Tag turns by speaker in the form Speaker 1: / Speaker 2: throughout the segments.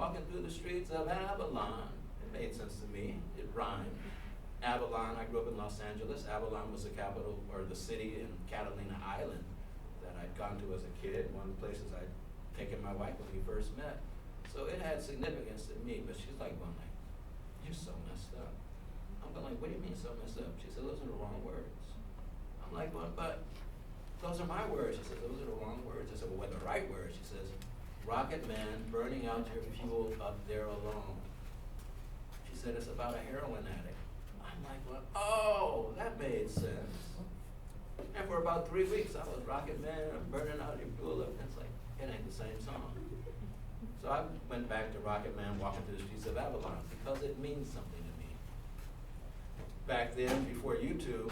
Speaker 1: walking through the streets of Avalon. It made sense to me. It rhymed. Avalon, I grew up in Los Angeles. Avalon was the capital, or the city in Catalina Island that I'd gone to as a kid, one of the places I'd taken my wife when we first met. So it had significance to me, but she's like, well, like, you're so messed up. I'm going like, what do you mean so messed up? She said, those are the wrong words. I'm like, well, but those are my words. She said, those are the wrong words. I said, well, what are the right words? She says, rocket man, burning out your fuel up there alone. She said, it's about a heroin addict. I'm like, well, oh, that made sense. And for about 3 weeks, I was rocket man, I'm burning out your fuel up. And it's like, it ain't the same song. So I went back to Rocket Man, walking through the streets of Avalon, because it means something to me. Back then, before YouTube,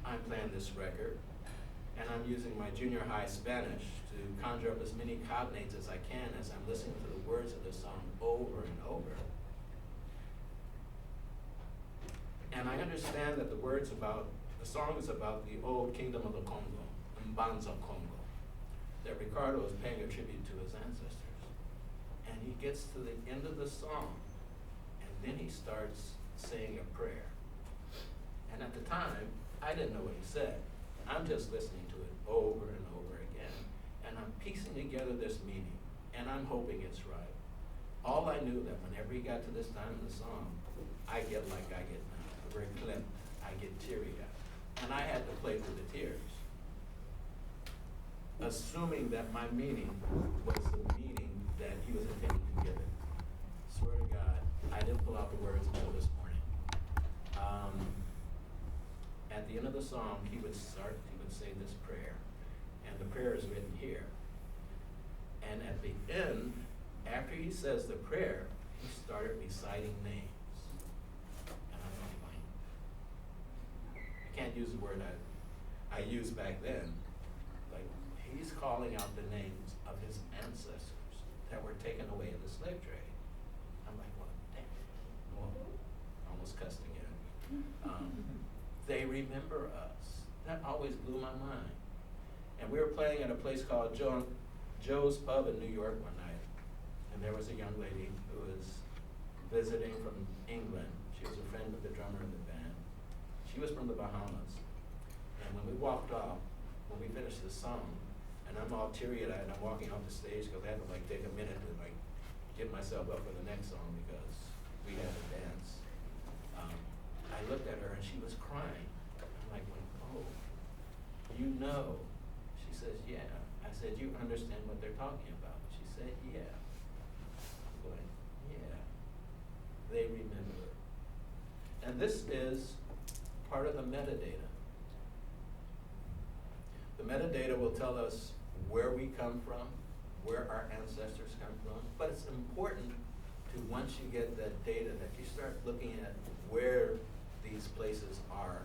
Speaker 1: I'm playing this record, and I'm using my junior high Spanish to conjure up as many cognates as I can as I'm listening to the words of the song over and over. And I understand that the song is about the old kingdom of the Congo, Mbanza Congo, that Ricardo is paying a tribute to his ancestors. And he gets to the end of the song, and then he starts saying a prayer. And at the time, I didn't know what he said. I'm just listening to it over and over again. And I'm piecing together this meaning, and I'm hoping it's right. All I knew that whenever he got to this time in the song, I get like I get now, very clipped, I get teary-eyed. And I had to play through the tears, assuming that my meaning was the meaning that he was intending to give it. Swear to God, I didn't pull out the words until this morning. At the end of the song, he would say this prayer, and the prayer is written here. And at the end, after he says the prayer, he started reciting names. And I'm like, I can't use the word I used back then. Like, he's calling out the names of his ancestors that were taken away in the slave trade. I'm like, well, damn. Well, almost cussed again. They remember us. That always blew my mind. And we were playing at a place called Joe's Pub in New York one night. And there was a young lady who was visiting from England. She was a friend of the drummer in the band. She was from the Bahamas. And when we walked off, when we finished the song, and I'm all teary-eyed, and I'm walking off the stage because I had to take a minute to get myself up for the next song because we had to dance. I looked at her and she was crying. I'm like, oh, you know. She says, yeah. I said, you understand what they're talking about? She said, yeah. I'm going, yeah. They remember. And this is part of the metadata. The metadata will tell us where we come from, where our ancestors come from, but it's important to, once you get that data, that you start looking at where these places are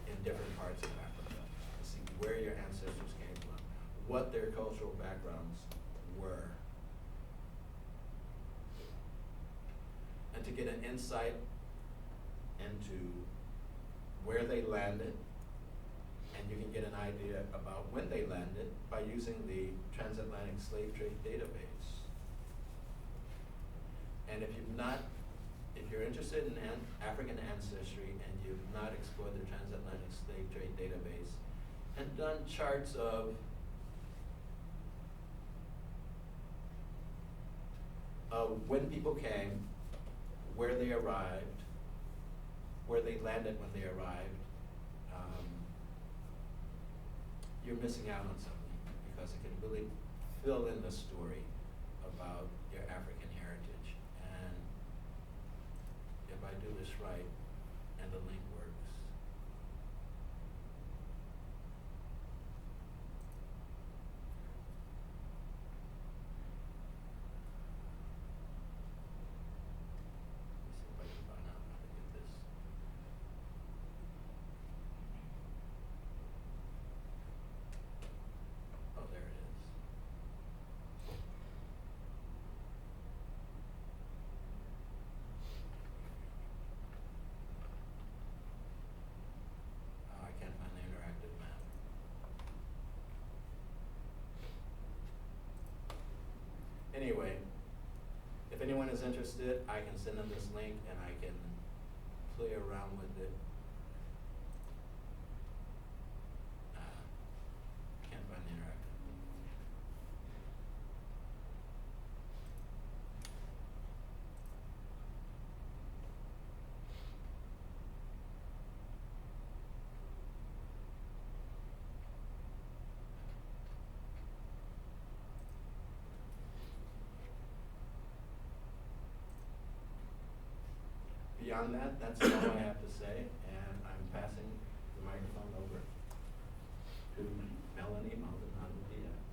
Speaker 1: in different parts of Africa, to see where your ancestors came from, what their cultural backgrounds were, and to get an insight into where they landed. And you can get an idea about when they landed by using the Transatlantic Slave Trade Database. And if you're interested in African ancestry and you've not explored the Transatlantic Slave Trade Database and done charts of when people came, where they arrived, where they landed when they arrived, you're missing out on something, because it can really fill in the story about your African heritage. And if I do this right, and the link works, let me see if I can find out how to get this. Oh, there it is. anyone is interested, I can send them this link and I can play around with it. Can't find the interactive. Beyond that, that's all I have to say, and I'm passing the microphone over to Melanie Maldonado Diaz.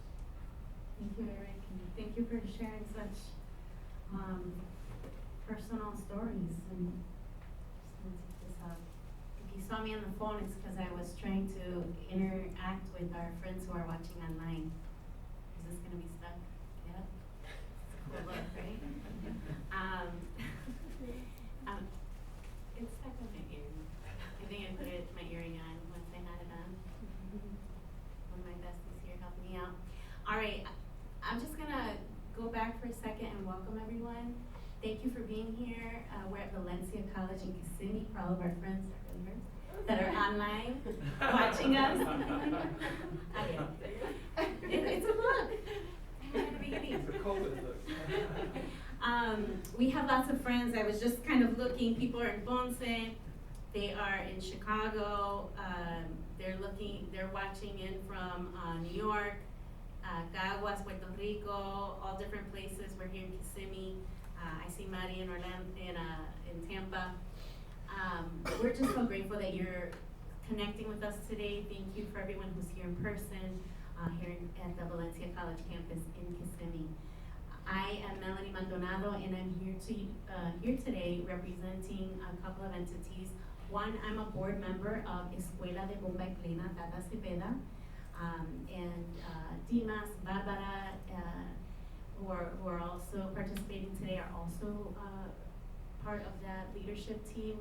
Speaker 2: Thank you, Eric, and thank you for sharing such personal stories. And just gonna take this up. If you saw me on the phone, it's because I was trying to interact with our friends who are watching online. Is this gonna be stuck? Yep. Cool look, right? It's stuck on my ear. I think I put my earring on once I had it on. One of my besties here helped me out. All right, I'm just gonna go back for a second and welcome everyone. Thank you for being here. We're at Valencia College in Kissimmee for all of our friends that are online watching us. It's a look. It's a COVID look. We have lots of friends. I was just kind of looking. People are in Ponce. They are in Chicago. They're watching in from New York, Caguas, Puerto Rico, all different places. We're here in Kissimmee. I see Mari in Orlando, in Tampa. We're just so grateful that you're connecting with us today. Thank you for everyone who's here in person, here at the Valencia College campus in Kissimmee. I am Melanie Maldonado, and I'm here today representing a couple of entities. One, I'm a board member of Escuela de Bomba y Plena, Tata Cepeda, and Dimas, Barbara, who are also participating today, are also part of that leadership team.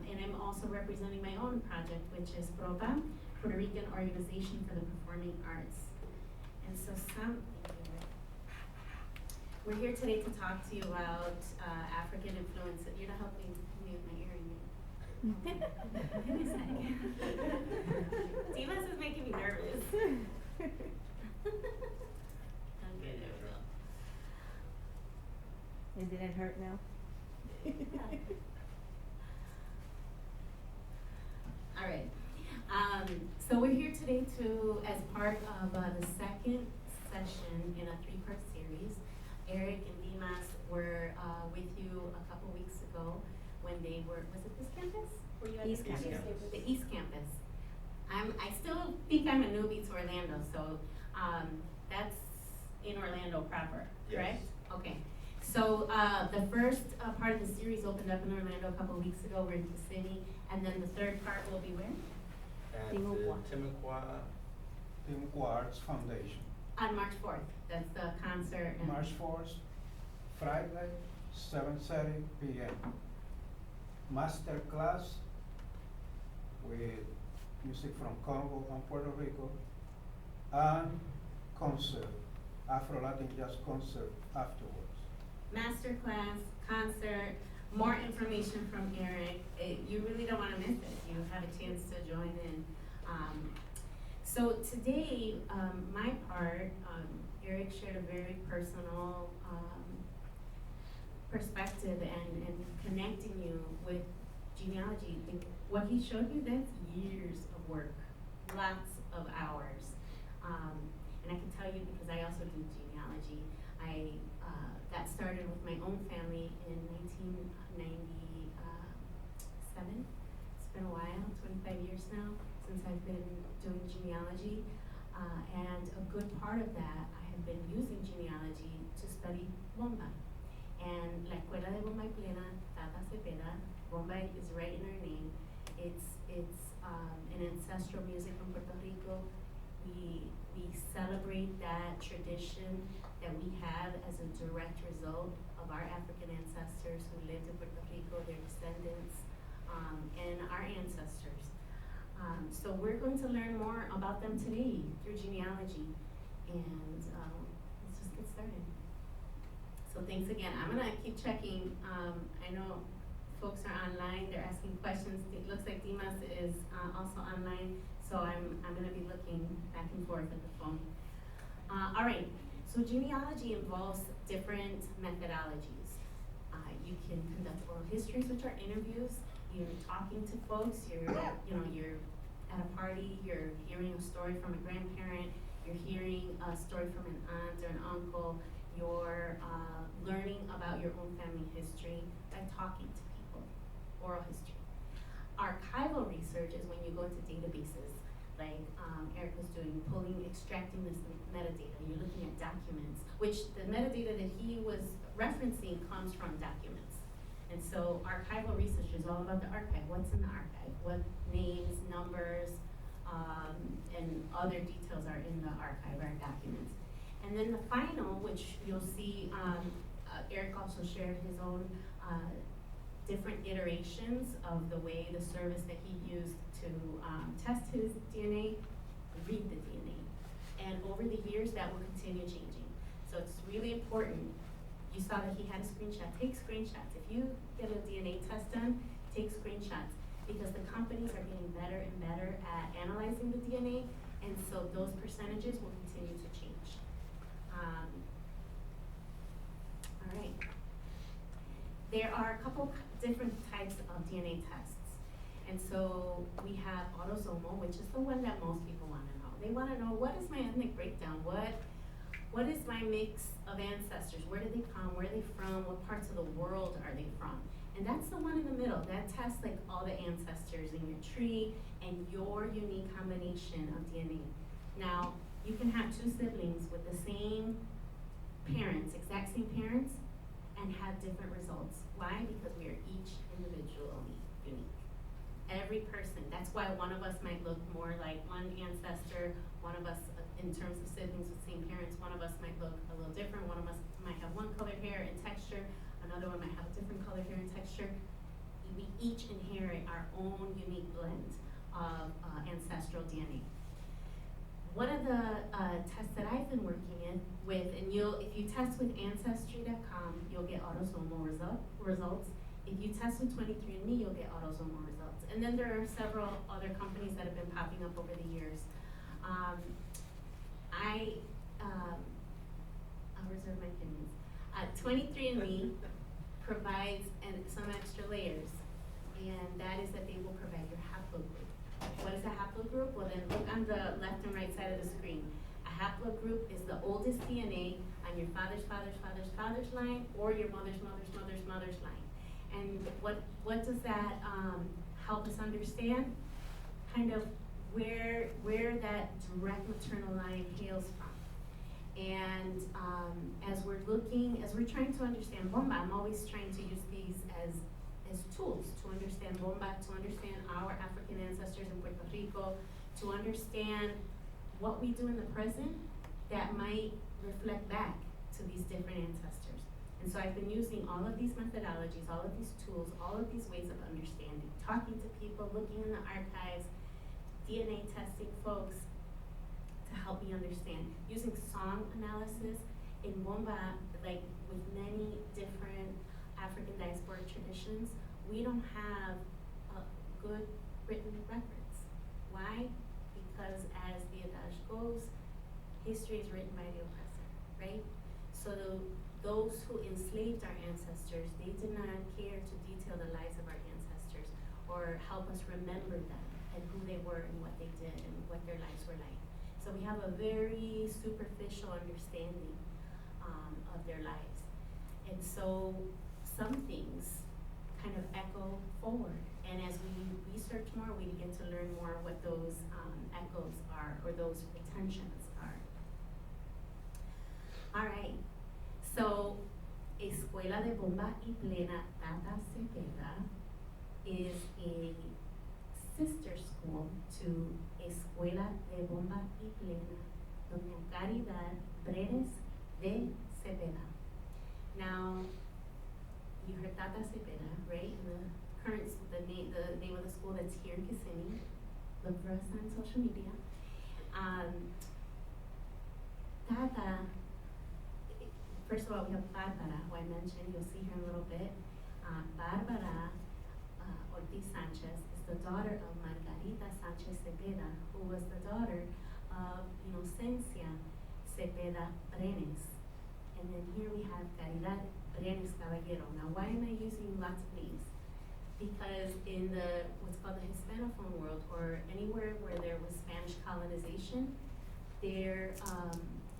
Speaker 2: And I'm also representing my own project, which is PROPA, Puerto Rican Organization for the Performing Arts. And so we're here today to talk to you about African influence. You're not helping me with my earring. Give me a second. Dimas is making me nervous. Okay, there we go.
Speaker 3: And did it hurt now?
Speaker 2: All right. So we're here today as part of the second session in a three-part series. Eric and Dimas were with you a couple weeks ago when they were, was it this campus? Were you at
Speaker 3: East
Speaker 2: this campus?
Speaker 3: Campus.
Speaker 2: The East Campus. I still think I'm a newbie to Orlando, so that's in Orlando proper, correct?
Speaker 1: Yes.
Speaker 2: Okay. So the first part of the series opened up in Orlando a couple of weeks ago. We're in Kissimmee, and then the third part will be where?
Speaker 1: At the
Speaker 4: Timucua Arts Foundation.
Speaker 2: On March 4th. That's the concert. And
Speaker 4: March 4th, Friday, 7:30 p.m. Master class with music from Congo and Puerto Rico, and concert, Afro-Latin jazz concert afterwards.
Speaker 2: Master class, concert, more information from Eric. You really don't want to miss it. You have a chance to join in. So today, my part, Eric shared a very personal perspective and connecting you with genealogy. What he showed you, that's years of work, lots of hours. And I can tell you because I also do genealogy. That started with my own family in 1997. It's been a while, 25 years now, since I've been doing genealogy. And a good part of that, I have been using genealogy to study bomba. And La Escuela de Bomba y Plena, Tata Cepeda, bomba is right in our name. It's an ancestral music from Puerto Rico. We celebrate that tradition that we have as a direct result of our African ancestors who lived in Puerto Rico, their descendants, and our ancestors. So we're going to learn more about them today through genealogy, and let's just get started. So So thanks again. I'm gonna keep checking. I know folks are online, they're asking questions. It looks like Dimas is also online, so I'm gonna be looking back and forth at the phone. All right, so genealogy involves different methodologies. You can conduct oral histories, which are interviews. You're talking to folks, you're at a party, you're hearing a story from a grandparent, you're hearing a story from an aunt or an uncle, you're learning about your own family history by talking to people, oral history. Archival research is when you go into databases, like Eric was doing, extracting this metadata. You're looking at documents, which the metadata that he was referencing comes from documents. And so archival research is all about the archive. What's in the archive? What names, numbers, and other details are in the archive, our documents. And then the final, which you'll see, Eric also shared his own different iterations of the way the service that he used to test his DNA, read the DNA. And over the years, that will continue changing. So it's really important. You saw that he had a screenshot. Take screenshots. If you get a DNA test done, take screenshots, because the companies are getting better and better at analyzing the DNA, and so those percentages will continue to change. All right. There are a couple different types of DNA tests. And so we have autosomal, which is the one that most people want to know. They want to know, what is my ethnic breakdown? What is my mix of ancestors? Where do they come? Where are they from? What parts of the world are they from? And that's the one in the middle. That tests like all the ancestors in your tree and your unique combination of DNA. Now, you can have two siblings with the same parents, exact same parents, and have different results. Why? Because we are each individually unique. Every person. That's why one of us might look more like one ancestor, one of us, in terms of siblings with same parents, one of us might look a little different, one of us might have one colored hair and texture, another one might have a different colored hair and texture. We each inherit our own unique blend of ancestral DNA. One of the tests that I've been working with, and if you test with Ancestry.com, you'll get autosomal results. If you test with 23andMe, you'll get autosomal results. And then there are several other companies that have been popping up over the years. I'll reserve my opinions. 23andMe provides some extra layers, and that is that they will provide your haplogroup. What is a haplogroup? Well, then look on the left and right side of the screen. A haplogroup is the oldest DNA on your father's father's line, or your mother's mother's line. And what does that help us understand? Kind of where that direct maternal line hails from. And as we're trying to understand Bomba, I'm always trying to use these as tools to understand Bomba, to understand our African ancestors in Puerto Rico, to understand what we do in the present that might reflect back to these different ancestors. And so I've been using all of these methodologies, all of these tools, all of these ways of understanding, talking to people, looking in the archives, DNA testing folks to help me understand. Using song analysis in Bomba, like with many different African diasporic traditions, we don't have good written records. Why? Because as the adage goes, history is written by the oppressor, right? So those who enslaved our ancestors, they did not care to detail the lives of our ancestors or help us remember them and who they were and what they did and what their lives were like. So we have a very superficial understanding of their lives. And so some things kind of echo forward. And as we research more, we begin to learn more what those echoes are, or those retentions are. All right, so Escuela de Bomba y Plena Tata Cepeda is a sister school to Escuela de Bomba y Plena Doña Caridad Brenes de Cepeda. Now, you heard Tata Cepeda, right? The name of the school that's here in Kissimmee. Look for us on social media. Tata, for first of all, we have Barbara, who I mentioned, you'll see her in a little bit. Barbara Ortiz Sanchez is the daughter of Margarita Sanchez Cepeda, who was the daughter of Inocencia Cepeda Brenes. And then here we have Caridad Brenes Caballero. Now, why am I using lots of these? Because in the, what's called the Hispanophone world, or anywhere where there was Spanish colonization,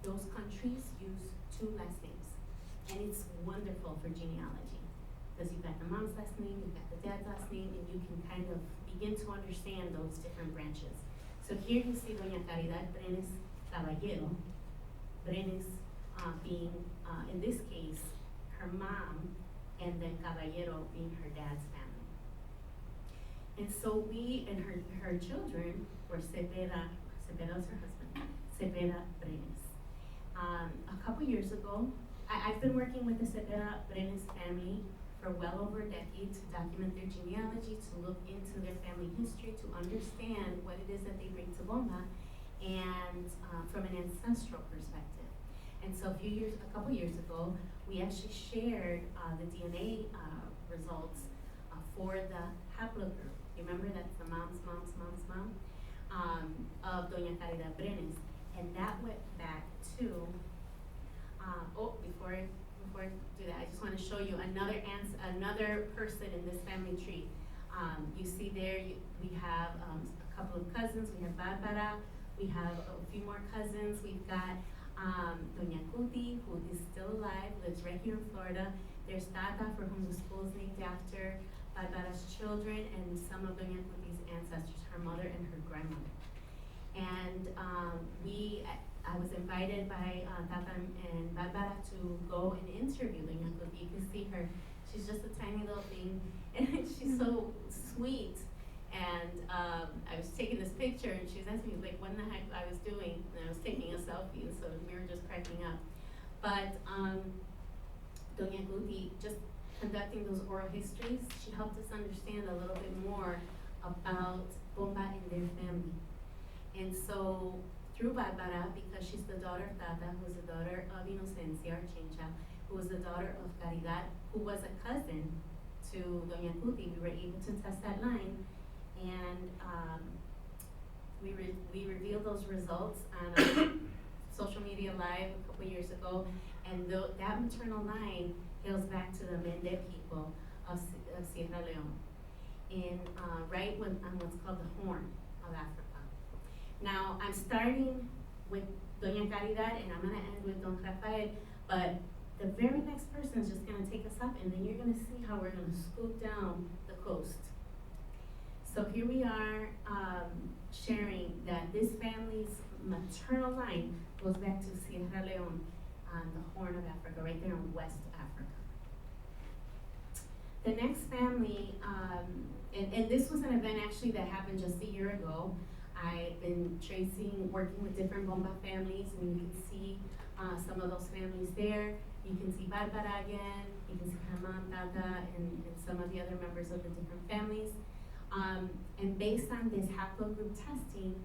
Speaker 2: those countries use two last names. And it's wonderful for genealogy, because you've got the mom's last name, you've got the dad's last name, and you can kind of begin to understand those different branches. So here you see Doña Caridad Brenes Caballero, Brenes being, in this case, her mom, and then Caballero being her dad's family. And so we and her children were Cepeda was her husband, Cepeda Brenes. A couple years ago, I've been working with the Cepeda Brenes family for well over a decade to document their genealogy, to look into their family history, to understand what it is that they bring to Bomba, and from an ancestral perspective. And so a couple years ago, we actually shared the DNA results for the haplogroup. Remember, that's the mom's mom of Doña Caridad Brenes. And that went back to, before I do that, I just want to show you another person in this family tree. You see there, we have a couple of cousins. We have Barbara, we have a few more cousins. We've got Doña Cuti, who is still alive, lives right here in Florida. There's Tata, for whom the school is named after, Barbara's children, and some of Doña Cuti's ancestors, her mother and her grandmother. And I was invited by Tata and Barbara to go and interview Doña Cuti. You can see her, she's just a tiny little thing, and she's so sweet. And I was taking this picture, and she was asking me, like, what in the heck I was doing, and I was taking a selfie, and so we were just cracking up. But Doña Cuti, just conducting those oral histories, she helped us understand a little bit more about Bomba and their family. And so, through Barbara, because she's the daughter of Tata, who was the daughter of Inocencia, or Chincha, who was the daughter of Caridad, who was a cousin to Doña Cuti, we were able to test that line. And we revealed those results on social media live a couple years ago, and that maternal line hails back to the Mende people of Sierra Leone, in right on what's called the Horn of Africa. Now, I'm starting with Doña Caridad, and I'm gonna end with Don Rafael, but the very next person is just gonna take us up, and then you're gonna see how we're gonna scoop down the coast. So here we are sharing that this family's maternal line goes back to Sierra Leone on the Horn of Africa, right there in West Africa. The next family, and this was an event actually that happened just a year ago. I've been working with different Bomba families, and you can see some of those families there. You can see Barbara again, you can see her mom, Tata, and some of the other members of the different families. And based on this haplogroup testing,